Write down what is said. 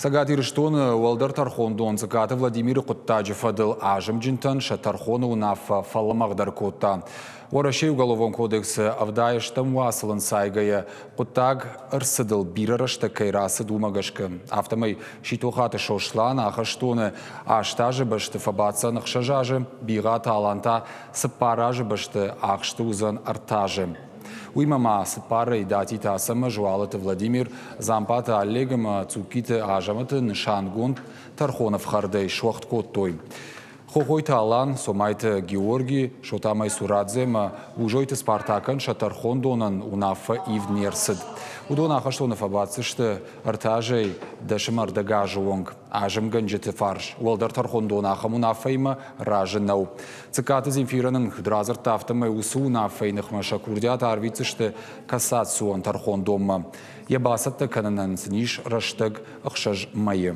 Сагати Риштон Уалдар Тархондон Сагаты Владимир Куттаджев Адыл Ажим Джинтан Шатархону Унафа Фаламагдар Кота. Уарашей уголовом кодексе Авдаештам Уасылын Сайгая Куттаг Арсыдыл Бирарашта Кайрасы Думагашка. Автомай Шитухаты Шошлан Ахаштоны Аштажи Башты Фабаца Нахшажажи Бирата Аланта Сапаражи Башты Ахштузан Артажи. Уймама сыпары и дати тасама жуалаты Владимир зампата аллегама цукиты ажаматы нышангун Тархонов хардей шуахт коттой. Хохойта алан сомайты Георгий шотамай сурадзема ужойты Спартакан шатархондонан унафа ивнерсид. Удона ахаштонов абацышты артажей дашимар дагажуонг. Ажым ганжеты фарш. Уалдар Тархондон ахам унафайма ражынау. Цикаты зимфиранын дразыр тафтамай усу унафайных машакурдят арвицышты кассацион Тархондома. Ебасатты кананан сниш раштаг ахшаж майы.